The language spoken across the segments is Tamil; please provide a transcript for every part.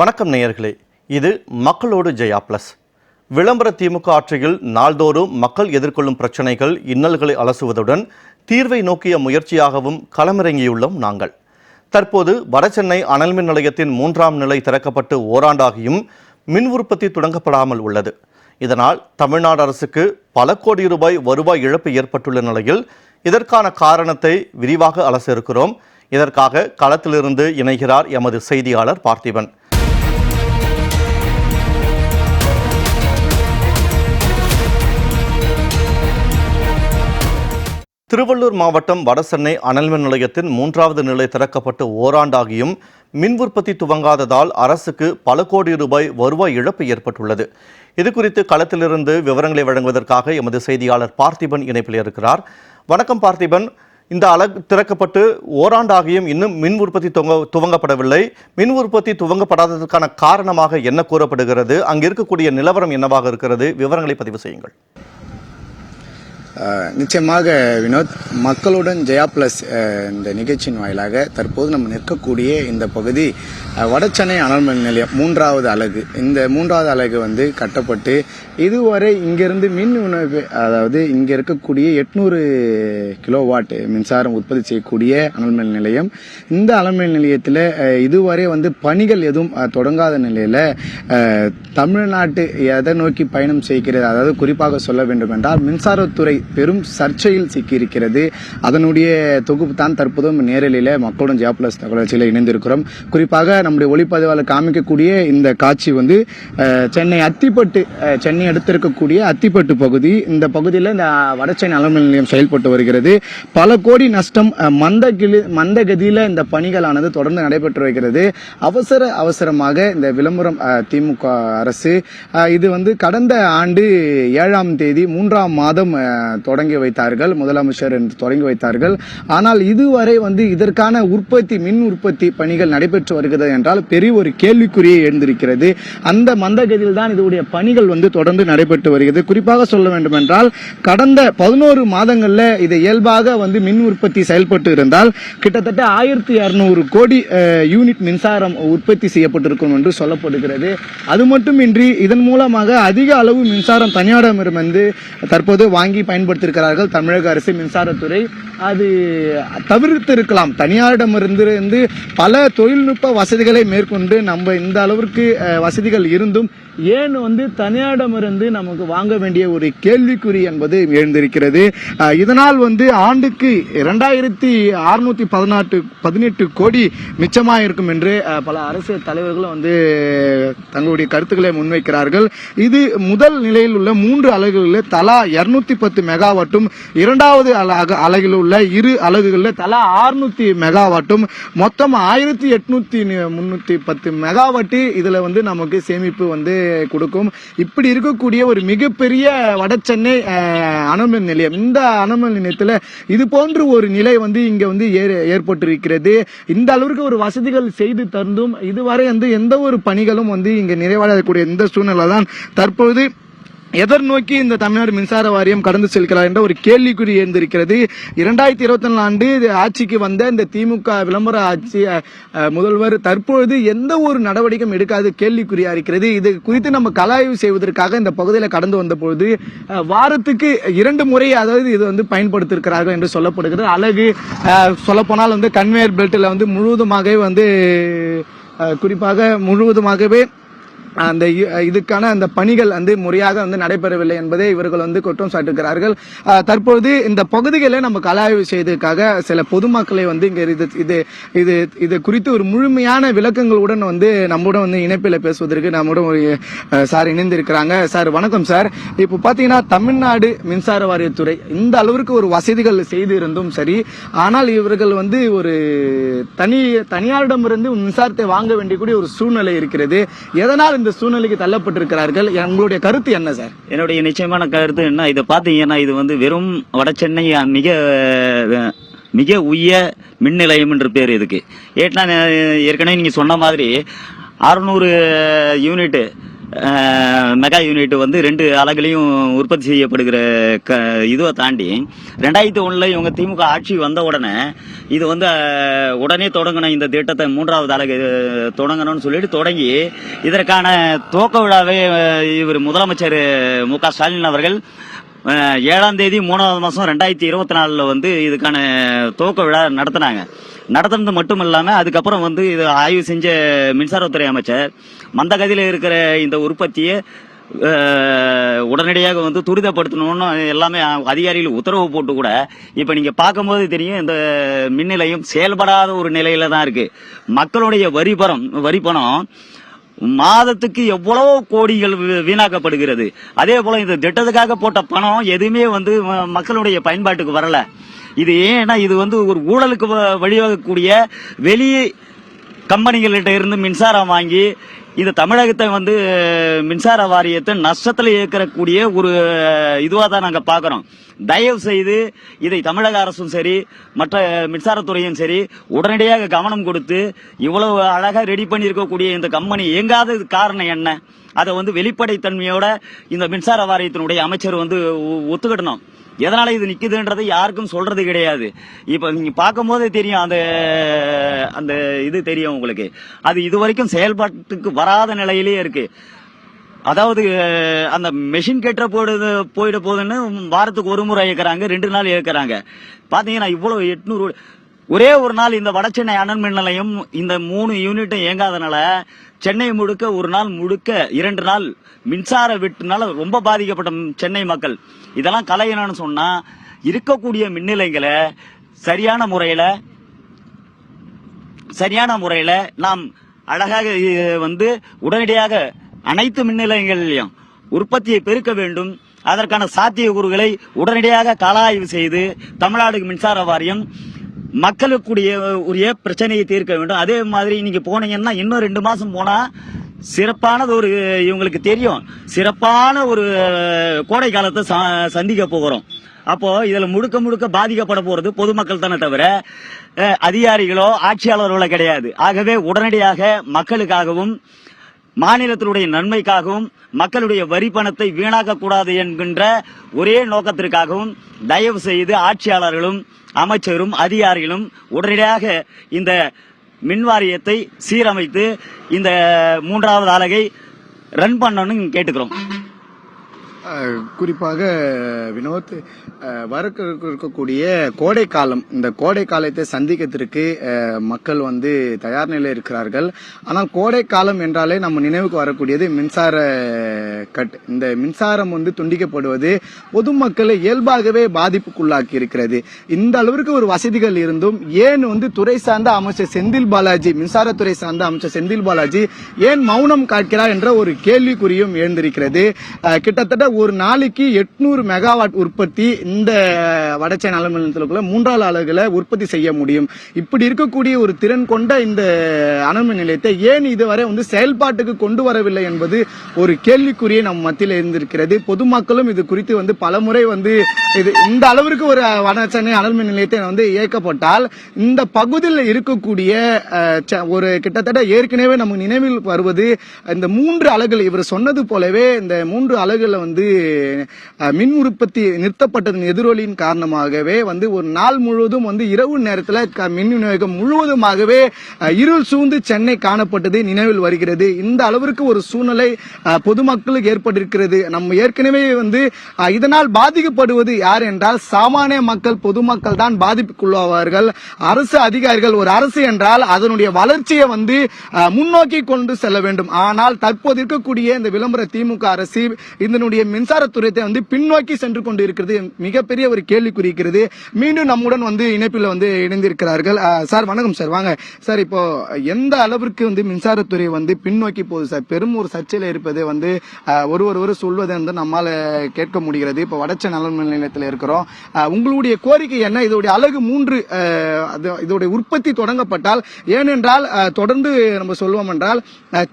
வணக்கம் நேயர்களே, இது மக்களோடு ஜெயா பிளஸ். விளம்பர திமுக ஆட்சியில் நாள்தோறும் மக்கள் எதிர்கொள்ளும் பிரச்சனைகள், இன்னல்களை அலசுவதுடன் தீர்வை நோக்கிய முயற்சியாகவும் களமிறங்கியுள்ளோம் நாங்கள். தற்போது வடசென்னை அனல்மின் நிலையத்தின் 3ஆம் நிலை திறக்கப்பட்டு ஓராண்டாகியும் மின் உற்பத்தி தொடங்கப்படாமல் உள்ளது. இதனால் தமிழ்நாடு அரசுக்கு பல கோடி ரூபாய் வருவாய் இழப்பு ஏற்பட்டுள்ள நிலையில் இதற்கான காரணத்தை விரிவாக அலச இருக்கிறோம். இதற்காக களத்திலிருந்து இணைகிறார் எமது செய்தியாளர் பார்த்திபன். திருவள்ளூர் மாவட்டம் வடசென்னை அனல்மின் நிலையத்தின் 3வது நிலை திறக்கப்பட்டு ஓராண்டாகியும் மின் உற்பத்தி துவங்காததால் அரசுக்கு பல கோடி ரூபாய் வருவாய் இழப்பு ஏற்பட்டுள்ளது. இதுகுறித்து களத்திலிருந்து விவரங்களை வழங்குவதற்காக எமது செய்தியாளர் பார்த்திபன் இணைப்பில் இருக்கிறார். வணக்கம் பார்த்திபன். இந்த அலகு திறக்கப்பட்டு ஓராண்டாகியும் இன்னும் மின் உற்பத்தி துவங்கப்படவில்லை. மின் உற்பத்தி துவங்கப்படாததற்கான காரணமாக என்ன கூறப்படுகிறது? அங்கு இருக்கக்கூடிய நிலவரம் என்னவாக இருக்கிறது? விவரங்களை பதிவு செய்யுங்கள். நிச்சயமாக வினோத், மக்களுடன் ஜெயா பிளஸ் இந்த நிகழ்ச்சியின் வாயிலாக தற்போது நம்ம நிற்கக்கூடிய இந்த பகுதி வடசென்னை அனல்மின் நிலையம் 3வது அலகு. இந்த 3வது அலகு கட்டப்பட்டு இதுவரை இங்கிருந்து மின் உணவு, அதாவது இங்க இருக்கக்கூடிய 800 கிலோவாட் மின்சாரம் உற்பத்தி செய்யக்கூடிய அனல்மின் நிலையம். இந்த அனல்மின் நிலையத்தில் இதுவரை பணிகள் எதுவும் தொடங்காத நிலையில தமிழ்நாட்டு எதை நோக்கி பயணம் செய்கிறது, அதாவது குறிப்பாக சொல்ல வேண்டும் என்றால் மின்சாரத்துறை பெரும் சர்ச்சையில் சிக்கியிருக்கிறது. அதனுடைய தொகுப்பு தான் தற்போதும் நேரலையில மக்களுடன் ஜெயா பிளஸ் தகவல்ச்சியில் இணைந்திருக்கிறோம். குறிப்பாக நம்முடைய ஒளிப்பதிவாளர் காமிக்கக்கூடிய இந்த காட்சி சென்னை அத்திப்பட்டு, சென்னை அடுத்திருக்கக்கூடிய அத்திப்பட்டு பகுதி. இந்த பகுதியில் இந்த வடசென்னை அனல்மின் நிலையம் செயல்பட்டு வருகிறது. பல கோடி நஷ்டம், மந்தகதியில இந்த பணிகளானது தொடர்ந்து நடைபெற்று வருகிறது. அவசரமாக இந்த விளம்பரம் திமுக அரசு இது கடந்த ஆண்டு 7ஆம் தேதி 3ஆம் மாதம் தொடங்கி வைத்தார்கள். முதலமைச்சர் தொடங்கி வைத்தார்கள். ஆனால் இதுவரை இதற்கான மின் உற்பத்தி பணிகள் நடைபெற்று வருகிறது என்றால் பெரிய ஒரு கேள்விக்குறியை எழுந்திருக்கிறது. அந்த மந்தகதியில் தான் இதனுடைய பணிகள் தொடர்ந்து நடைபெற்று வருகிறது. குறிப்பாக சொல்ல வேண்டும் என்றால் கடந்த 11 மாதங்கள்ல இது இயல்பாக மின் உற்பத்தி செயல்பட்டு இருந்தால் கிட்டத்தட்ட 1200 கோடி யூனிட் மின்சாரம் உற்பத்தி செய்யப்பட்டிருக்கும் என்று சொல்லப்படுகிறது. அது மட்டுமின்றி இதன் மூலமாக அதிக அளவு மின்சாரம் தனியாரிடமிருந்து தற்போது வாங்கி பயன்படுத்தியிருக்கிறார்கள் தமிழக அரசு மின்சாரத்துறை. அது தவிர்த்திருக்கலாம். தனியாரிடமிருந்து பல தொழில்நுட்ப வசதிகளை மேற்கொண்டு நம்ம இந்த அளவிற்கு வசதிகள் இருந்தும் ஏன் தனியாரிடமிருந்து நமக்கு வாங்க வேண்டிய ஒரு கேள்விக்குறி என்பது எழுந்திருக்கிறது. இதனால் ஆண்டுக்கு 2618 கோடி மிச்சமாக இருக்கும் என்று பல அரசியல் தலைவர்களும் தங்களுடைய கருத்துக்களை முன்வைக்கிறார்கள். இது முதல் நிலையில் உள்ள 3 அலகுகளில் தலா 210 மெகாவாட்டும், 2வது அலகில் உள்ள 2 அலகுகளில் தலா 600 மெகாவாட்டும், மொத்தம் 1810 மெகாவாட்டு இதுல நமக்கு சேமிப்பு கொடுக்கும். இப்படி இருக்கக்கூடிய ஒரு மிகப்பெரிய வடசென்னை அனல்மின் நிலையம், இந்த அனல்மின் நிலையத்தில் இது போன்ற ஒரு நிலை இங்க ஏற்பட்டிருக்கிறது. இந்த அளவிற்கு ஒரு வசதிகள் செய்து தந்தும் இதுவரை எந்த ஒரு பணிகளும் இங்க நிறைவடையக்கூடிய இந்த சூழ்நிலை தான் தற்போது எதர் நோக்கி இந்த தமிழ்நாடு மின்சார வாரியம் கடந்து செல்கிறார் என்ற ஒரு கேள்விக்குறி எழுந்திருக்கிறது. 2024 ஆண்டு ஆட்சிக்கு வந்த இந்த திமுக விளம்பர ஆட்சி முதல்வர் தற்பொழுது எந்த ஒரு நடவடிக்கையும் எடுக்காது கேள்விக்குறியா இருக்கிறது. இது குறித்து நம்ம கலாய்வு செய்வதற்காக இந்த பகுதியில் கடந்து வந்த பொழுது வாரத்துக்கு 2 முறை அதாவது இது பயன்படுத்தியிருக்கிறார்கள் என்று சொல்லப்படுகிறது. அழகு சொல்லப்போனால் கன்வேயர் பெல்ட்ல முழுவதுமாகவே குறிப்பாக முழுவதுமாகவே அந்த இதுக்கான அந்த பணிகள் முறையாக நடைபெறவில்லை என்பதை இவர்கள் குற்றம் சாட்டுகிறார்கள். தற்போது இந்த பகுதிகளை நம்ம கலாய்வு செய்வதற்காக சில பொதுமக்களை இங்க இது குறித்து ஒரு முழுமையான விளக்கங்களுடன் நம்முடன் இணைப்பில் பேசுவதற்கு நம்முடன் ஒரு சார் இணைந்திருக்கிறாங்க. சார் வணக்கம் சார். இப்போ பாத்தீங்கன்னா தமிழ்நாடு மின்சார வாரியத்துறை இந்த அளவிற்கு ஒரு வசதிகள் செய்து இருந்தும் சரி, ஆனால் இவர்கள் ஒரு தனியாரிடமிருந்து மின்சாரத்தை வாங்க வேண்டிய ஒரு சூழ்நிலை இருக்கிறது. எதனால் இந்த சூழ்நிலைக்கு தள்ளப்பட்டிருக்கிறார்கள்? உங்களுடைய கருத்து என்ன சார்? என்னுடைய நிச்சயமான கருத்து என்ன, இதை பாத்தீங்கன்னா இது வெறும் வடசென்னை மிக உய மின் நிலையம் என்று பேர் இதுக்கு. ஏற்கனவே நீங்க சொன்ன மாதிரி 600 யூனிட் மெகா யூனிட் வந்து 2 அலகுலையும் உற்பத்தி செய்யப்படுகிற இதுவை தாண்டி 2001 இவங்க திமுக ஆட்சி வந்த உடனே இது வந்து உடனே தொடங்கின இந்த திட்டத்தை 3வது அலகு தொடங்கணும்னு சொல்லிட்டு தொடங்கி இதற்கான துவக்க விழாவே இவர் முதலமைச்சர் மு.க. ஸ்டாலின் அவர்கள் 7ஆம் தேதி 3வது மாசம் 2024 வந்து இதுக்கான துவக்க விழா நடத்தினது மட்டும் இல்லாம அதுக்கப்புறம் வந்து இது ஆய்வு செஞ்ச மின்சாரத்துறை அமைச்சர் மந்தகதியில இருக்கிற இந்த உற்பத்தியை உடனடியாக வந்து துரிதப்படுத்தணும்னு எல்லாமே அதிகாரிகள் உத்தரவு போட்டு கூட இப்ப நீங்க பார்க்கும்போது தெரியும் இந்த மின் நிலையம் செயல்படாத ஒரு நிலையில தான் இருக்கு. மக்களுடைய வரி பணம் மாதத்துக்கு எவ்வளவு கோடிகள் வீணாக்கப்படுகிறது. அதே போல இந்த திட்டத்துக்காக போட்ட பணம் எதுவுமே வந்து மக்களுடைய பயன்பாட்டுக்கு வரல. இது ஏன்னா இது வந்து ஒரு ஊழலுக்கு வழிவகக்கூடிய வெளி கம்பெனிகள்கிட்ட இருந்து மின்சாரம் வாங்கி இந்த தமிழகத்தை வந்து மின்சார வாரியத்தை நஷ்டத்தில் இயக்கக்கூடிய ஒரு இதுவா தான் நாங்க பாக்குறோம். தயவு செய்து இதை தமிழக அரசும் சரி மற்ற மின்சாரத்துறையும் சரி உடனடியாக கவனம் கொடுத்து இவ்வளவு அழகா ரெடி பண்ணியிருக்கக்கூடிய இந்த கம்பெனி இயங்காதது காரணம் என்ன, அதை வந்து வெளிப்படைத்தன்மையோட இந்த மின்சார வாரியத்தினுடைய அமைச்சர் வந்து ஒத்துக்கிடணும். எதனால இது நிக்குதுன்றது யாருக்கும் சொல்றது கிடையாது. இப்ப நீங்க பார்க்கும் போதே தெரியும், அந்த இது தெரியும் உங்களுக்கு. அது இதுவரைக்கும் செயல்பாட்டுக்கு வராத நிலையிலேயே இருக்கு. அதாவது அந்த மெஷின் கெட்ட போயிட போகுதுன்னு வாரத்துக்கு ஒரு முறை இயக்குறாங்க, 2 நாள் இயக்குறாங்க. பாத்தீங்கன்னா இவ்வளவு 800 ஒரே ஒரு நாள் இந்த வடசென்னை அனல் மின் நிலையம் இந்த 3 யூனிட்டும் இயங்காதனால சென்னை முழுக்க ஒரு நாள் முழுக்க 2 நாள் மின்சார வெட்டுனால ரொம்ப பாதிக்கப்பட்ட சென்னை மக்கள். இதெல்லாம் கலையணும்னு சொன்னா இருக்கக்கூடிய மின் நிலையங்களை சரியான முறையில நாம் அழகாக வந்து உடனடியாக அனைத்து மின் நிலையங்களிலும் உற்பத்தியை பெருக்க வேண்டும். அதற்கான சாத்தியக்கூறுகளை உடனடியாக கள ஆய்வு செய்து தமிழ்நாடு மின்சார வாரியம் மக்களுக்குரிய பிரச்சனையை தீர்க்க வேண்டும். அதே மாதிரி நீங்க போனீங்கன்னா இன்னும் 2 மாசம் போனா சிறப்பானது ஒரு இவங்களுக்கு தெரியும், சிறப்பான ஒரு கோடை காலத்தை சந்திக்க போகிறோம். அப்போ இதுல முழுக்க பாதிக்கப்பட போறது பொதுமக்கள் தானே தவிர அதிகாரிகளோ ஆட்சியாளர்களோ கிடையாது. ஆகவே உடனடியாக மக்களுக்காகவும் மாநிலத்தினுடைய நன்மைக்காகவும் மக்களுடைய வரி பணத்தை வீணாக்க கூடாது என்கின்ற ஒரே நோக்கத்திற்காகவும் தயவு செய்து ஆட்சியாளர்களும் அமைச்சரும் அதிகாரிகளும் உடனடியாக இந்த மின் வாரியத்தை சீரமைத்து இந்த 3வது அலகை ரன் பண்ணணும்னு கேட்டுக்கிறோம். குறிப்பாக வினோத், இருக்கக்கூடிய கோடை காலம், இந்த கோடை காலத்தை சந்திக்கிறதுக்கு மக்கள் வந்து தயார் நிலையில் இருக்கிறார்கள். ஆனால் கோடை காலம் என்றாலே நம்ம நினைவுக்கு வரக்கூடியது மின்சார கட். இந்த மின்சாரம் வந்து துண்டிக்கப்படுவது பொதுமக்களை இயல்பாகவே பாதிப்புக்குள்ளாக்கி இருக்கிறது. இந்த அளவிற்கு ஒரு வசதிகள் இருந்தும் ஏன் வந்து துறை சார்ந்த அமைச்சர் செந்தில் பாலாஜி, மின்சாரத்துறை சார்ந்த அமைச்சர் செந்தில் பாலாஜி ஏன் மௌனம் காக்கிறார் என்ற ஒரு கேள்விக்குறியும் எழுந்திருக்கிறது. கிட்டத்தட்ட ஒரு நாளைக்கு 800 மெகாவாட் உற்பத்தி இந்த வடசென்னை அனல் மின் நிலையத்திற்குள்ள 3வது அலகுல உற்பத்தி செய்ய முடியும். இப்படி இருக்கக்கூடிய ஒரு திறன் கொண்ட இந்த அனல் மின் நிலையத்தை ஏன் இதுவரை வந்து செயல்பாட்டுக்கு கொண்டு வரவில்லை என்பது ஒரு கேள்விக்குறியை நம் மத்தியில் இருந்திருக்கிறது. பொதுமக்களும் இது குறித்து வந்து பலமுறை வந்து இது இந்த அளவிற்கு ஒரு வடசென்னை அனல் மின் நிலையத்தை வந்து இயக்கப்பட்டால் இந்த பகுதியில் இருக்கக்கூடிய ஒரு கிட்டத்தட்ட ஏற்கனவே நமக்கு நினைவில் வருவது இந்த 3 அலகுகள். இவர் சொன்னது போலவே இந்த 3 அலகுல வந்து மின் உற்பத்தி நிறுத்தப்பட்டதன் எதிரொலியின் காரணமாகவே வந்து ஒரு நாள் முழுவதும் வந்து இரவு நேரத்தில் மின் விநியோகம் முழுவதுமாகவே இருள் சூழ்ந்து சென்னை காணப்பட்டது நினைவில் வருகிறது. இந்த அளவிற்கு ஒரு சூழ்நிலை பொதுமக்களுக்கு ஏற்பட்டிருக்கிறது. நம்ம ஏற்கனவே வந்து இதனால் பாதிக்கப்படுவது யார் என்றால் சாமானிய மக்கள், பொதுமக்கள் தான் பாதிப்புக்குள்ளாவார்கள். அரசு அதிகாரிகள், ஒரு அரசு என்றால் அதனுடைய வளர்ச்சியை வந்து முன்னோக்கி கொண்டு செல்ல வேண்டும். ஆனால் தற்போது இருக்கக்கூடிய இந்த விளம்பர திமுக அரசு இதனுடைய மின்சாரத்துறையை வந்து பின்னோக்கி சென்று கொண்டு இருக்கிறது. மிகப்பெரிய ஒரு கேள்வி குறிக்கிறது. மீண்டும் நம்முடன் வந்து இணைப்பில் வந்து இணைந்திருக்கிறார்கள். சார் வணக்கம் சார். வாங்க சார், இப்போ எந்த அளவிற்கு வந்து மின்சாரத்துறை வந்து பின்னோக்கி போகுது சார்? பெரும் ஒரு சர்ச்சையில் இருப்பது வந்து ஒருவர் சொல்வதை வந்து நம்மால கேட்க முடிகிறது. இப்போ வடசென்னை அனல் மின் நிலையத்தில் இருக்கிறோம். உங்களுடைய கோரிக்கை என்ன? இதோடைய அலகு 3 இதோடைய உற்பத்தி தொடங்கப்பட்டால், ஏனென்றால் தொடர்ந்து நம்ம சொல்வோம் என்றால்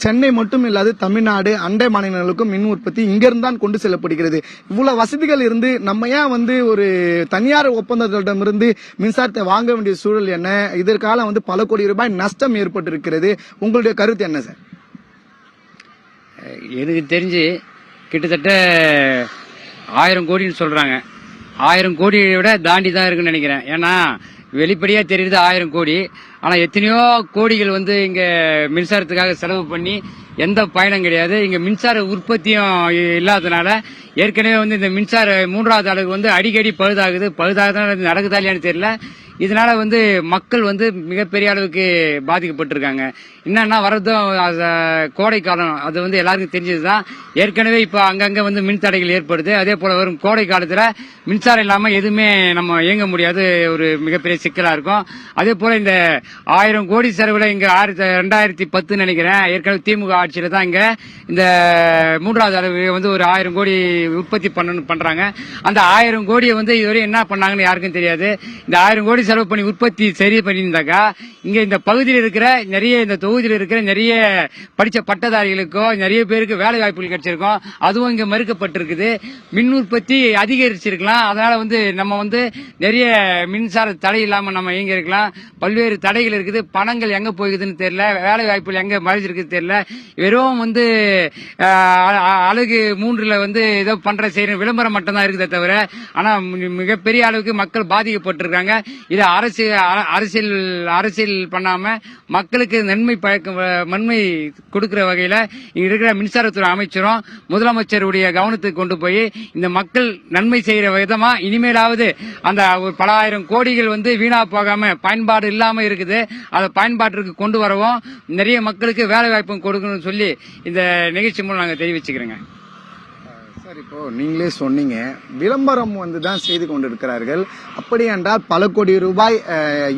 சென்னை மட்டும் இல்லாது தமிழ்நாடு அண்டை மாநிலங்களுக்கும் மின் உற்பத்தி இங்கிருந்தான் கொண்டு செல்லப்படுகிறது. இவ்வளவு வசதிகள் இருந்து நம்ம ஏன் வந்து ஒரு தனியார் ஒப்பந்தத்திடமிருந்து மின்சாரத்தை வாங்க வேண்டிய சூழல் என்ன? இதற்கால வந்து பல கோடி ரூபாய் நஷ்டம் ஏற்பட்டிருக்கிறது. உங்களுடைய கருத்து என்ன சார்? எனக்கு தெரிஞ்சு கிட்டத்தட்ட 1000 கோடின்னு சொல்றாங்க. 1000 கோடியை விட தாண்டி தான் இருக்குன்னு நினைக்கிறேன். ஏன்னா வெளிப்படையா தெரியுது 1000 கோடி. ஆனா எத்தனையோ கோடிகள் வந்து இங்க மின்சாரத்துக்காக செலவு பண்ணி எந்த பயனும் கிடையாது. இங்க மின்சார உற்பத்தியும் இல்லாதனால ஏற்கனவே வந்து இந்த மின்சார 3வது அலகு வந்து அடிக்கடி பழுதாகுது நடக்குதா இல்லையான்னு தெரியல. இதனால வந்து மக்கள் வந்து மிகப்பெரிய அளவுக்கு பாதிக்கப்பட்டிருக்காங்க. என்னன்னா வரதும் கோடை காலம், அது வந்து எல்லாருக்கும் தெரிஞ்சதுதான். ஏற்கனவே இப்ப அங்கங்க வந்து மின் தடைகள் ஏற்படுது. அதே போல வரும் கோடை காலத்துல மின்சாரம் இல்லாம எதுவுமே நம்ம இயங்க முடியாது, ஒரு மிகப்பெரிய சிக்கலா இருக்கும். அதே போல இந்த 1000 கோடி செலவுல இங்க 2010 நினைக்கிறேன், ஏற்கனவே திமுக ஆட்சியில தான் இங்க இந்த 3வது அளவு வந்து ஒரு 1000 கோடி உற்பத்தி பண்றாங்க. அந்த 1000 கோடியை வந்து இதுவரை என்ன பண்ணாங்கன்னு யாருக்கும் தெரியாது. இந்த 1000 கோடி செலவு பண்ணி உற்பத்தி சரி பண்ணியிருந்தாக்கா இங்க இந்த பகுதியில் இருக்கிற இந்த தொகுதியில் இருக்கிற நிறைய படிச்ச பட்டதாரிகளுக்கோ நிறைய பேருக்கு வேலை வாய்ப்புகள் கிடைச்சிருக்கும். அதுவும் இங்க மறுக்கப்பட்டிருக்குது. மின் உற்பத்தி அதிகரிச்சிருக்கலாம். அதனால வந்து நம்ம வந்து நிறைய மின்சார தடை இல்லாம நம்ம இயங்கி இருக்கலாம். பல்வேறு தடைகள் இருக்குது. பணங்கள் எங்க போகுதுன்னு தெரியல, வேலை வாய்ப்புகள் எங்க மறைஞ்சிருக்குன்னு தெரியல. வெறும் வந்து அலகு 3ல வந்து ஏதோ செய்யற விளம்பரம் மட்டும் தான் இருக்குதே தவிர, ஆனா மிகப்பெரிய அளவுக்கு மக்கள் பாதிக்கப்பட்டிருக்காங்க. இது அரசியல் பண்ணாம மக்களுக்கு நன்மை கொடுக்கிற வகையில இங்க இருக்கிற மின்சாரத்துறை அமைச்சரும் முதலமைச்சருடைய கவனத்துக்கு கொண்டு போய் இந்த மக்கள் நன்மை செய்யற விதமா இனிமேலாவது அந்த பல ஆயிரம் கோடிகள் வந்து வீணா போகாம பயன்பாடு இல்லாம இருக்குது, அதை பயன்பாட்டிற்கு கொண்டு வரவும் நிறைய மக்களுக்கு வேலை வாய்ப்பும் கொடுக்கணும்னு சொல்லி இந்த நிகழ்ச்சி மூலம் நாங்க தெரிவிச்சுக்கிறோங்க. சார், இப்போ நீங்களே சொன்னீங்க விளம்பரம் வந்து தான் செய்து கொண்டிருக்கிறார்கள். அப்படி என்றால் பல கோடி ரூபாய்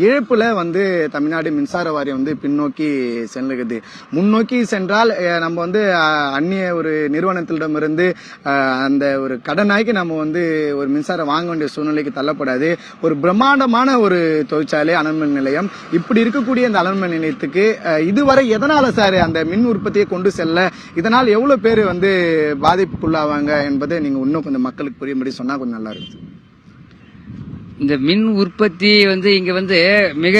இழப்புல வந்து தமிழ்நாடு மின்சார வாரியம் வந்து பின்னோக்கி செல்லுகிறது. முன்னோக்கி சென்றால் நம்ம வந்து அந்நிய ஒரு நிறுவனத்திடமிருந்து அந்த ஒரு கடனாய்க்கு நம்ம வந்து ஒரு மின்சாரம் வாங்க வேண்டிய சூழ்நிலைக்கு தள்ளப்படாது. ஒரு பிரம்மாண்டமான ஒரு தொழிற்சாலை அனல்மின் நிலையம். இப்படி இருக்கக்கூடிய அந்த அனல்மின் நிலையத்துக்கு இதுவரை எதனால சார் அந்த மின் உற்பத்தியை கொண்டு செல்ல, இதனால் எவ்வளவு பேர் வந்து பாதிப்புக்குள்ளாவாங்க என்பதை நீங்க இன்னும் கொஞ்சம் மக்களுக்கு புரியும்படி சொன்னா கொஞ்சம் நல்லா இருக்கு. இந்த மின் உற்பத்தி வந்து இங்க வந்து மிக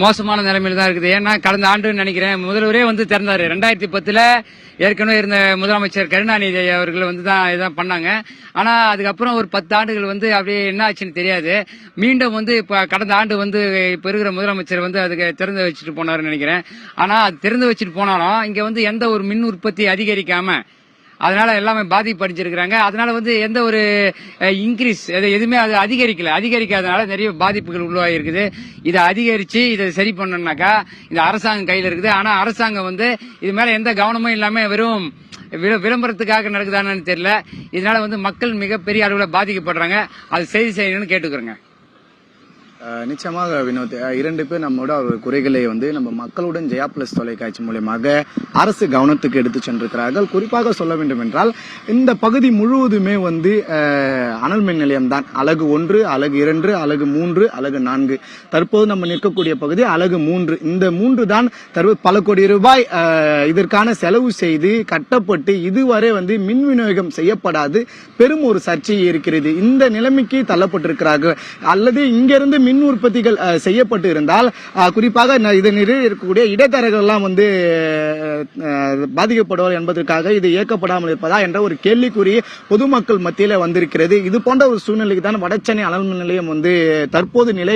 மோசமான நிலைமையில தான் இருக்குது. ஏன்னா கடந்த ஆண்டு நினைக்கிறேன் முதல்வரே வந்து திறந்தாரு. 2010 ஏற்கனவே இருந்த முதலமைச்சர் கருணாநிதி அவர்கள் வந்து தான் இதான் பண்ணாங்க. ஆனா அதுக்கப்புறம் ஒரு 10 ஆண்டுகள் வந்து அப்படியே என்ன ஆச்சுன்னு தெரியாது. மீண்டும் வந்து இப்ப கடந்த ஆண்டு வந்து இப்ப இருக்கிற முதலமைச்சர் வந்து அதுக்கு திறந்து வச்சுட்டு போனாருன்னு நினைக்கிறேன். ஆனா அது திறந்து வச்சுட்டு போனாலும் இங்க வந்து எந்த ஒரு மின் உற்பத்தி அதிகரிக்காம அதனால எல்லாமே பாதிப்படைஞ்சிருக்கிறாங்க. அதனால வந்து எந்த ஒரு இன்க்ரீஸ் எதுவுமே அது அதிகரிக்காதனால நிறைய பாதிப்புகள் உருவாகி இருக்குது. இதை அதிகரிச்சு இதை சரி பண்ணணும்னாக்கா இந்த அரசாங்கம் கையில இருக்குது. ஆனா அரசாங்கம் வந்து இது மேல எந்த கவனமும் இல்லாம வெறும் விளம்பரத்துக்காக நடக்குதான்னு தெரியல. இதனால வந்து மக்கள் மிகப்பெரிய அளவில் பாதிக்கப்படுறாங்க. அது செய்தி செய்யணும்னு கேட்டுக்கிறேங்க. நிச்சயமாக வினோத், 2 பேர் நம்மோட ஒரு குறைகளை வந்து நம்ம மக்களுடன் ஜெயா பிளஸ் தொலைக்காட்சி மூலமாக அரசு கவனத்துக்கு எடுத்து சென்றிருக்கிறார்கள். குறிப்பாக சொல்ல வேண்டும் என்றால் இந்த பகுதி முழுவதுமே வந்து அனல் மின் நிலையம் தான். அலகு 1, அலகு 2, அலகு 3, அலகு 4. தற்போது நம்ம நிற்கக்கூடிய பகுதி அலகு 3. இந்த 3 தான் பல கோடி ரூபாய் இதற்கான செலவு செய்து கட்டப்பட்டு இதுவரை வந்து மின் விநியோகம் செய்யப்படாது பெரும் ஒரு சர்ச்சை இருக்கிறது. இந்த நிலைமைக்கு தள்ளப்பட்டிருக்கிறார்கள். அல்லது இங்கிருந்து மின் உற்பத்திகள் செய்யப்பட்டு இருந்தால் குறிப்பாக இதனில் இருக்கக்கூடிய இடைத்தரகர்கள் எல்லாம் வந்து பாதிக்கப்படுவார் என்பதற்காக இது இயக்கப்படாமல் இருப்பதா என்ற ஒரு கேள்விக்குறி பொதுமக்கள் மத்தியில வந்திருக்கிறது. இது போன்ற ஒரு சூழ்நிலைக்கு தான் வடசென்னை அனல் மின் நிலையம் வந்து தற்போது நிலை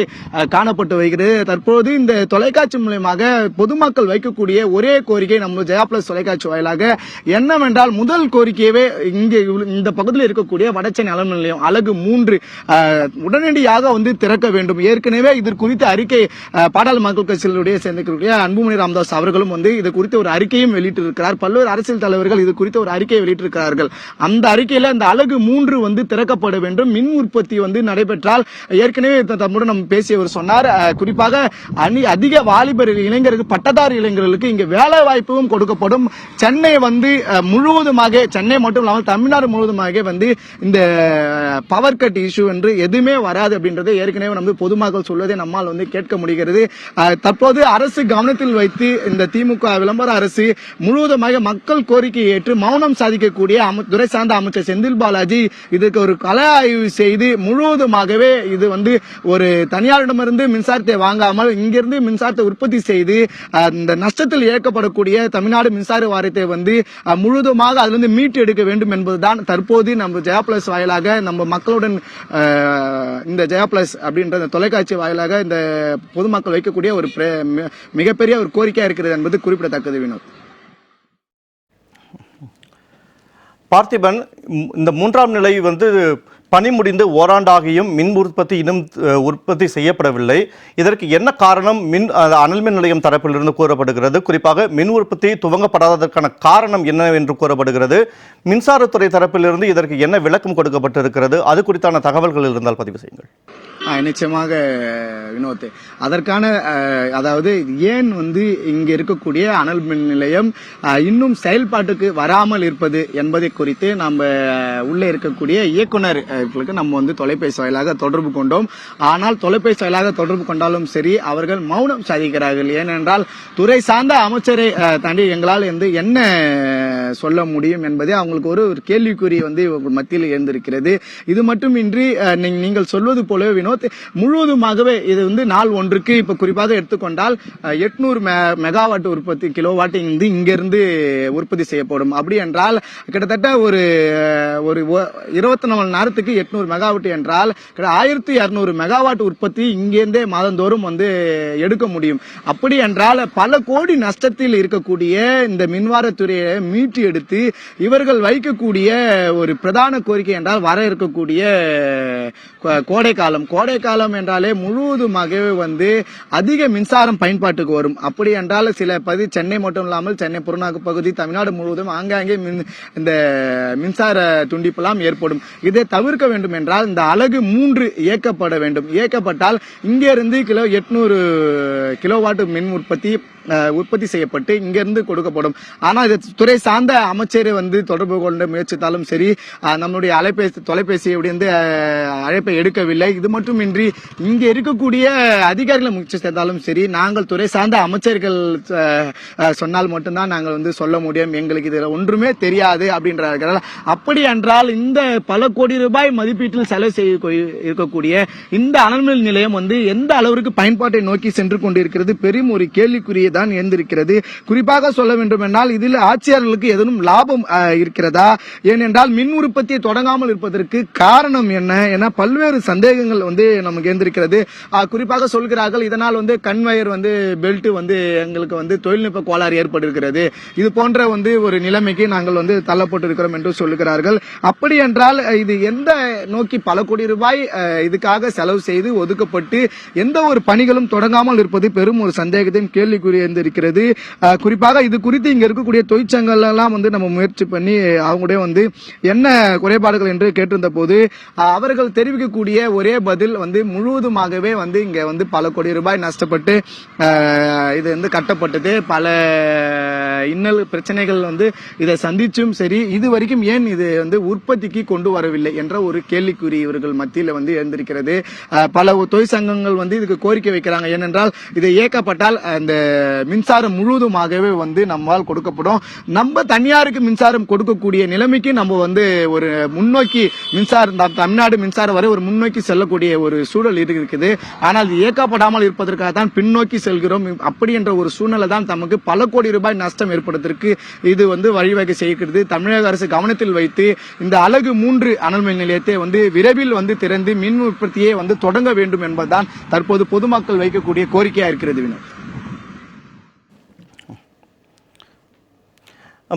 காணப்பட்டு வருகிறது. தற்போது இந்த தொலைக்காட்சி மூலமாக பொதுமக்கள் வைக்கக்கூடிய ஒரே கோரிக்கை நம்ம ஜெயா பிளஸ் தொலைக்காட்சி வாயிலாக என்னவென்றால், முதல் கோரிக்கையவே இங்கே இந்த பகுதியில் இருக்கக்கூடிய வடசென்னை அனல் மின் நிலையம் அலகு 3 உடனடியாக வந்து திறக்க வேண்டும். ஏற்கனவே இது குறித்த அறிக்கை பாடாளு மக்கள் கட்சியினுடைய சேர்ந்திருக்கக்கூடிய அன்புமணி ராமதாஸ் அவர்களும் வந்து இது குறித்த ஒரு அறிக்கையும் வெளியிட்டிருக்கிறார். பல்வேறு அரசியல் தலைவர்கள் இது குறித்த ஒரு அறிக்கையை வெளியிட்டிருக்கிறார்கள். அந்த அறிக்கையில இந்த அலகு 3 வந்து திறக்கப்பட வேண்டும். மின் உற்பத்தி வந்து நடைபெற்றால், ஏற்கனவே தம்முடன் நம்ம பேசியவர் சொன்னார், குறிப்பாக அதிக வாலிபர் இளைஞர்கள் பட்டதாரி இளைஞர்களுக்கு இங்க வேலை வாய்ப்பும் கொடுக்கப்படும். சென்னை வந்து முழுவதுமாக, சென்னை மட்டும் இல்லாமல் தமிழ்நாடு முழுவதுமாக வந்து இந்த பவர் கட் இஷ்யூ என்று எதுவுமே வராது அப்படின்றத ஏற்கனவே நம்ம பொது பொதுமக்கள் சொல்வதை நம்மால் வந்து கேட்க முடிகிறது. தற்போது அரசு கவனத்தில் வைத்து இந்த திமுக விளம்பர அரசு முழுவதுமாக மக்கள் கோரிக்கையை ஏற்று மௌனம் சாதிக்கக்கூடிய துறை சார்ந்த அமைச்சர் செந்தில் பாலாஜி இதுக்கு ஒரு கள ஆய்வு செய்து முழுவதுமாகவே இது வந்து ஒரு தனியாரிடமிருந்து மின்சாரத்தை வாங்காமல் இங்கிருந்து மின்சாரத்தை உற்பத்தி செய்து இந்த நஷ்டத்தில் இயக்கப்படக்கூடிய தமிழ்நாடு மின்சார வாரியத்தை வந்து முழுவதுமாக அதிலிருந்து மீட்டு எடுக்க வேண்டும் என்பதுதான் தற்போது நம்ம ஜெயா பிளஸ் வாயிலாக நம்ம மக்களுடன் இந்த ஜெயா பிளஸ் அப்படின்ற தொலைக்காட்சி வாயிலாக இந்த பொதுமக்கள் வைக்கக்கூடிய ஒரு மிகப்பெரிய ஒரு கோரிக்கையா இருக்கிறது என்பது குறிப்பிடத்தக்கது. வினோத், பார்த்திபன், இந்த 3ஆம் நிலை வந்து பணி முடிந்து ஓராண்டாகியும் மின் உற்பத்தி இன்னும் உற்பத்தி செய்யப்படவில்லை. இதற்கு என்ன காரணம்? அனல் மின் நிலையம் தரப்பிலிருந்து கூறப்படுகிறது. குறிப்பாக மின் உற்பத்தி துவங்கப்படாததற்கான காரணம் என்ன என்று கூறப்படுகிறது. மின்சாரத்துறை தரப்பிலிருந்து இதற்கு என்ன விளக்கம் கொடுக்கப்பட்டிருக்கிறது? அது குறித்தான தகவல்கள் இருந்தால் பதிவு செய்யுங்கள். நிச்சயமாக வினோத், அதற்கான அதாவது ஏன் வந்து இங்க இருக்கக்கூடிய அனல் மின் நிலையம் இன்னும் செயல்பாட்டுக்கு வராமல் இருப்பது என்பதை குறித்து நம்ம உள்ளே இருக்கக்கூடிய இயக்குநர்களுக்கு நம்ம வந்து தொலைபேசி வாயிலாக தொடர்பு கொண்டோம். ஆனால் தொலைபேசி வாயிலாக தொடர்பு கொண்டாலும் சரி, அவர்கள் மௌனம் சாதிக்கிறார்கள். ஏனென்றால் துறை சார்ந்த அமைச்சரை தாண்டி எங்களால் வந்து என்ன சொல்ல முடியும் என்பதே அவங்களுக்கு ஒரு கேள்விக்குறி வந்து மத்தியில் இருந்திருக்கிறது. இது மட்டுமின்றி நீங்கள் சொல்வது போலவே வினோத், முழுவதுமாகவே இது வந்து நாள் ஒன்றுக்கு இப்ப குறிப்பாக எடுத்துக்கொண்டால் 800 மெகாவாட் உற்பத்தி கிலோவாட் இங்கிருந்து உற்பத்தி செய்யப்படும். அப்படி என்றால் கிட்டத்தட்ட ஒரு 24 மணி நேரத்துக்கு 800 மெகாவாட் என்றால் 1200 மெகாவாட் உற்பத்தி இங்கிருந்தே மாதந்தோறும் வந்து எடுக்க முடியும். அப்படி என்றால் பல கோடி நஷ்டத்தில் இருக்கக்கூடிய இந்த மின்வாரத்துறையை மீட்டு எடுத்து இவர்கள் வைக்கக்கூடிய ஒரு பிரதான கோரிக்கை என்றால் வர இருக்கக்கூடிய கோடைக்காலம் என்றாலே முழுவதுமாகவே வந்து அதிக மின்சாரம் பயன்பாட்டுக்கு வரும். அப்படி என்றால் சில பகுதி சென்னை மட்டும் இல்லாமல் சென்னை புறநகர் பகுதி தமிழ்நாடு முழுவதும் ஆங்காங்கே இந்த மின்சார துண்டிப்பெல்லாம் ஏற்படும். இதை தவிர்க்க வேண்டும் என்றால் இந்த அலகு 3 இயக்கப்பட வேண்டும். இயக்கப்பட்டால் இங்கிருந்து 800 கிலோவாட் மின் உற்பத்தி செய்யப்பட்டு இங்கிருந்து கொடுக்கப்படும். ஆனால் இது துறை சார்ந்த அமைச்சரை வந்து தொடர்பு கொண்டு முயற்சித்தாலும் சரி, நம்மளுடைய தொலைபேசி அழைப்பை எடுக்கவில்லை. இது மட்டுமின்றி இங்க இருக்கக்கூடிய அதிகாரிகளை முயற்சி செய்தாலும் சரி, நாங்கள் துறை சார்ந்த அமைச்சர்கள் சொன்னால் மட்டும்தான் நாங்கள் வந்து சொல்ல முடியும், எங்களுக்கு இதுல ஒன்றுமே தெரியாது அப்படின்றார்கள். அப்படி என்றால் இந்த பல கோடி ரூபாய் மதிப்பீட்டில் செலவு செய்ய இருக்கக்கூடிய இந்த அனல்மின் நிலையம் வந்து எந்த அளவிற்கு பயன்பாட்டை நோக்கி சென்று கொண்டிருக்கிறது பெரும் ஒரு கேள்விக்குறியை தான் எழுந்திருக்கிறது. குறிப்பாக சொல்ல வேண்டும் என்றால் இதில் ஆட்சியாளர்களுக்கு எதனும் லாபம் இருக்கிறதா? ஏனென்றால் மின் உற்பத்தியை தொடங்காமல் இருப்பதற்கு காரணம் என்ன என பல்வேறு சந்தேகங்கள் வந்து நமக்கு எழுந்திருக்கிறது. குறிப்பாக சொல்கிறார்கள், இதனால் வந்து கன்வயர் வந்து பெல்ட் வந்து எங்களுக்கு வந்து தொழில்நுட்ப கோளாறு ஏற்பட்டிருக்கிறது, இது போன்ற வந்து ஒரு நிலைமைக்கு நாங்கள் வந்து தள்ளப்பட்டிருக்கிறோம் என்று சொல்லுகிறார்கள். அப்படி என்றால் இது எந்த நோக்கி பல கோடி ரூபாய் இதுக்காக செலவு செய்து ஒதுக்கப்பட்டு எந்த ஒரு பணிகளும் தொடங்காமல் இருப்பது பெரும் ஒரு சந்தேகத்தையும் கேள்விக்குறி இருக்கிறது. குறிப்பாக இது குறித்து இங்க இருக்கக்கூடிய தொழிற்சங்கங்கள் எல்லாம் வந்து நம்ம முயற்சி பண்ணி அவங்களுடைய வந்து என்ன குறைபாடுகள் என்று கேட்டிருந்த போது அவர்கள் தெரிவிக்கக்கூடிய ஒரே பதில் வந்து முழுவதுமாகவே வந்து இங்க வந்து பல கோடி ரூபாய் நஷ்டப்பட்டு இது வந்து கட்டப்பட்டது, பல இன்னல் பிரச்சனைகள் வந்து இதை சந்திச்சும் சரி இது வரைக்கும் ஏன் இது வந்து உற்பத்திக்கு கொண்டு வரவில்லை என்ற ஒரு கேள்விக்குறி இவர்கள் மத்தியில் வந்து எழுந்திருக்கிறது. பல தொழிற்சங்கங்கள் வந்து இதுக்கு கோரிக்கை வைக்கிறாங்க. ஏனென்றால் இதை இயக்கப்பட்டால் அந்த மின்சாரம் முழுவதுமாகவே வந்து நம்மால் கொடுக்கப்படும். நம்ம தனியாருக்கு மின்சாரம் கொடுக்கக்கூடிய நிலைமைக்கு நம்ம வந்து ஒரு முன்னோக்கி மின்சாரம் தமிழ்நாடு மின்சாரம் வரை ஒரு முன்னோக்கி செல்லக்கூடிய ஒரு சூழல் இருக்குது. ஆனால் இது இயக்கப்படாமல் இருப்பதற்காக தான் பின்னோக்கி செல்கிறோம். அப்படி என்ற ஒரு சூழ்நிலை தான் நமக்கு பல கோடி ரூபாய் நஷ்டம் ஏற்படுவதற்கு இது வந்து வழிவகை செய்கிறது. தமிழக அரசு கவனத்தில் வைத்து இந்த அலகு 3 அனல் மின் நிலையத்தை வந்து விரைவில் வந்து திறந்து மின் உற்பத்தியை வந்து தொடங்க வேண்டும் என்பதுதான் தற்போது பொதுமக்கள் வைக்கக்கூடிய கோரிக்கையா இருக்கிறது. வினோத்,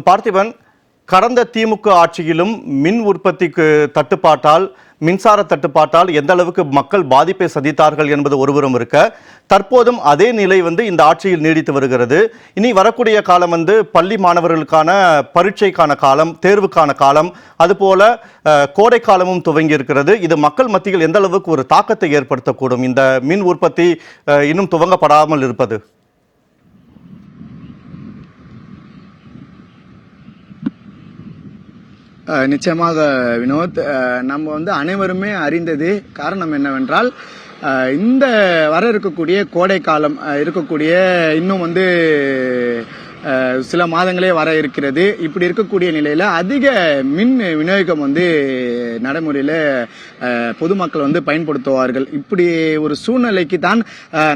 பார்த்திபன், கடந்த திமுக ஆட்சியிலும் மின் உற்பத்திக்கு தட்டுப்பாட்டால் மின்சார தட்டுப்பாட்டால் எந்த அளவுக்கு மக்கள் பாதிப்பை சந்தித்தார்கள் என்பது ஒருபுறம் இருக்க, தற்போதும் அதே நிலை வந்து இந்த ஆட்சியில் நீடித்து வருகிறது. இனி வரக்கூடிய காலம் வந்து பள்ளி மாணவர்களுக்கான பரீட்சைக்கான காலம், தேர்வுக்கான காலம், அதுபோல கோடை காலமும் துவங்கி இருக்கிறது. இது மக்கள் மத்தியில் எந்த அளவுக்கு ஒரு தாக்கத்தை ஏற்படுத்தக்கூடும் இந்த மின் உற்பத்தி இன்னும் துவங்கப்படாமல் இருப்பது? நிச்சயமாக வினோத், நம்ம வந்து அனைவருமே அறிந்தது. காரணம் என்னவென்றால் இந்த வர இருக்கக்கூடிய கோடை காலம் இருக்கக்கூடிய இன்னும் வந்து சில மாதங்களே வர இருக்கிறது. இப்படி இருக்கக்கூடிய நிலையில அதிக மின் விநியோகம் வந்து நடைமுறையில பொதுமக்கள் வந்து பயன்படுத்துவார்கள். இப்படி ஒரு சூழ்நிலைக்கு தான்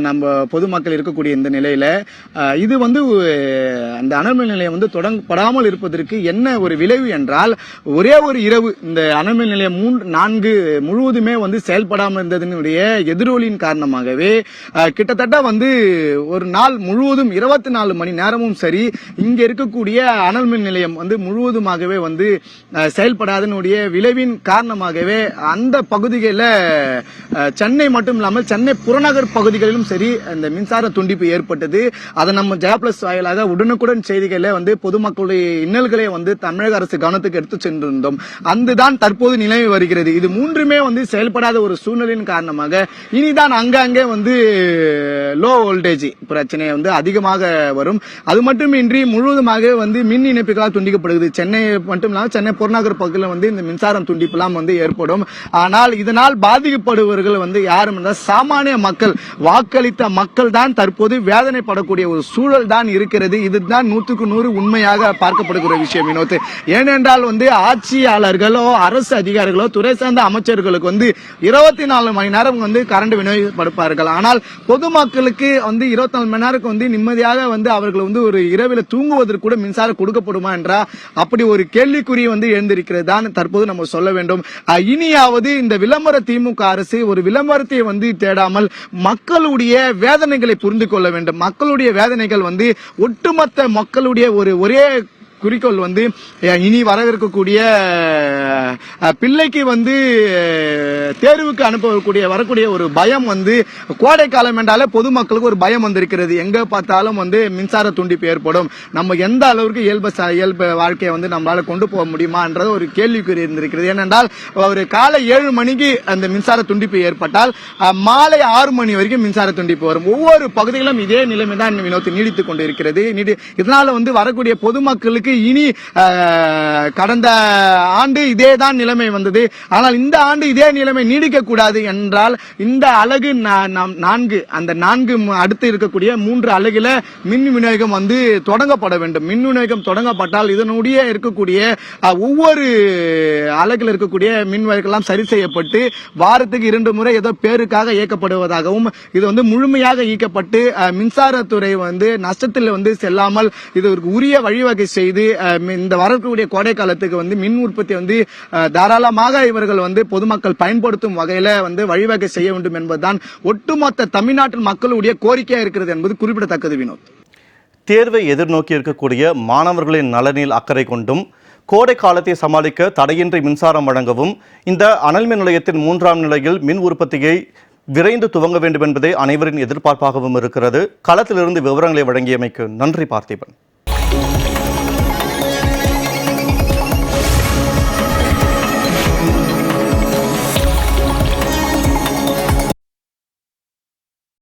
நம்ம பொதுமக்கள் இருக்கக்கூடிய இந்த நிலையில இது வந்து அந்த அனல்மின் நிலையம் வந்து தொடங்கப்படாமல் இருப்பதற்கு என்ன ஒரு விளைவு என்றால், ஒரே ஒரு இரவு இந்த அனல்மின் நிலையம் 3-4 முழுவதுமே வந்து செயல்படாமல் இருந்ததனுடைய எதிரொலியின் காரணமாகவே கிட்டத்தட்ட வந்து ஒரு நாள் முழுவதும் 24 மணி நேரமும் சரி இங்க இருக்கக்கூடிய அனல் மின் நிலையம் வந்து முழுவதுமாகவே வந்து செயல்படாதனுடைய விளைவின் காரணமாகவே அந்த பகுதிகளில் சென்னை மட்டும் இல்லாமல் சென்னை புறநகர் பகுதிகளிலும் சரி அந்த மின்சார துண்டிப்பு ஏற்பட்டது. அதை நம்ம ஜெயா பிளஸ் வாயிலாக உடனுக்குடன் செய்திகளை வந்து பொதுமக்களுடைய இன்னல்களை வந்து தமிழக அரசு கவனத்துக்கு எடுத்து சென்றிருந்தோம். அதுதான் தற்போது நிலவி வருகிறது. இது மூன்றுமே வந்து செயல்படாத ஒரு சூழ்நிலையின் காரணமாக இனிதான் அங்கங்கே வந்து லோ வோல்டேஜ் பிரச்சனை வந்து அதிகமாக வரும். அது மட்டுமின்றி முழுவதுமாக வந்து மின் இணைப்புகளால் துண்டிக்கப்படுகிறது. சென்னை மட்டும் இல்லாமல் சென்னை புறநகர் பகுதியில் வந்து இந்த மின்சாரம் துண்டிப்புலாம் வந்து ஏற்படும். ஆனால் இதனால் பாதிக்கப்படுவர்கள் வந்து யாரும் சாமானிய மக்கள், வாக்களித்த மக்கள் தான் தற்போது வேதனைப்படக்கூடிய ஒரு சூழல் தான் இருக்கிறது. இதுதான் 100க்கு 100 உண்மையாக பார்க்கப்படுகிற விஷயம் வினோத். ஏனென்றால் வந்து ஆட்சியாளர்களோ அரசு அதிகாரிகளோ துறை சார்ந்த அமைச்சர்களுக்கு வந்து 24 மணி நேரம் வந்து கரண்ட் விநியோகிப்படுப்பார்கள். ஆனால் பொதுமக்களுக்கு வந்து 24 மணி நேரம் வந்து நிம்மதியாக வந்து அவர்கள் வந்து ஒரு இரவில் தூங்குவதற்கு கூட மின்சாரம் கொடுக்கப்படுமா என்றா அப்படி ஒரு கேள்விக்குறி வந்து எழுந்திருக்கிறது தான் தற்போது நம்ம சொல்ல வேண்டும். இனியாவது இந்த விளம்பர திமுக அரசு ஒரு விளம்பரத்தை வந்து தேடாமல் மக்களுடைய வேதனைகளை புரிந்து கொள்ள வேண்டும். மக்களுடைய வேதனைகள் வந்து ஒட்டுமொத்த மக்களுடைய ஒரே குறிக்கோள் வந்து இனி வரவிருக்கக்கூடிய பிள்ளைக்கு வந்து தேர்வுக்கு வரக்கூடிய ஒரு பயம் வந்து கோடை காலம் என்றாலே பொதுமக்களுக்கு ஒரு பயம் வந்திருக்கிறது. எங்க பார்த்தாலும் வந்து மின்சார துண்டிப்பு ஏற்படும், நம்ம எந்த அளவுக்கு இயல்பு வாழ்க்கையை வந்து நம்மளால கொண்டு போக முடியுமான்றது ஒரு கேள்விக்குறி இருந்திருக்கிறது. ஏனென்றால் ஒரு காலை 7 மணிக்கு அந்த மின்சார துண்டிப்பு ஏற்பட்டால் மாலை 6 மணி வரைக்கும் மின்சார துண்டிப்பு வரும். ஒவ்வொரு பகுதிகளும் இதே நிலைமை தான் வினோத் நீடித்துக் கொண்டிருக்கிறது. இதனால வந்து வரக்கூடிய பொதுமக்களுக்கு இனி கடந்த ஆண்டு இதேதான் நிலைமை வந்தது. ஆனால் இந்த ஆண்டு இதே நிலைமை நீடிக்க கூடாது என்றால் இந்த அலகு 4 அந்த 4 அடுத்து இருக்கக்கூடிய 3 அலகுல மின் விநியோகம் வந்து தொடங்கப்பட வேண்டும். மின் விநியோகம் தொடங்கப்பட்டால் இதனுடைய இருக்கக்கூடிய ஒவ்வொரு அலகில் இருக்கக்கூடிய மின் வகைகள்லாம் சரி செய்யப்பட்டு வாரத்துக்கு 2 முறை ஏதோ பேருக்காக இயக்கப்படுவதாகவும் இது வந்து முழுமையாக இயக்கப்பட்டு மின்சாரத்துறை வந்து நஷ்டத்தில் வந்து செல்லாமல் இதற்கு உரிய வழிவகை செய்து இந்த வரக்கூடிய கோடை காலத்துக்கு வந்து மின் உற்பத்தி வந்து தாராளமாக இவர்கள் வந்து பொதுமக்கள் பயன்படுத்தும் வகையில வந்து வழிவகை செய்ய வேண்டும் என்பதுதான் ஒட்டுமொத்த தமிழ்நாட்டின் மக்களுடைய கோரிக்கையா இருக்கிறது என்பது குறிப்பிடத்தக்கது வினோத். தேர்வை எதிர்நோக்கி இருக்கக்கூடிய மாணவர்களின் நலனில் அக்கறை கொண்டும் கோடை காலத்தை சமாளிக்க தடையின்றி மின்சாரம் வழங்கவும் இந்த அனல் மின் நிலையத்தின் 3ஆம் நிலையில் மின் உற்பத்தியை விரைந்து துவங்க வேண்டும் என்பதே அனைவரின் எதிர்பார்ப்பாகவும் இருக்கிறது. களத்திலிருந்து விவரங்களை வழங்கியமைக்கு நன்றி பார்த்திபன்.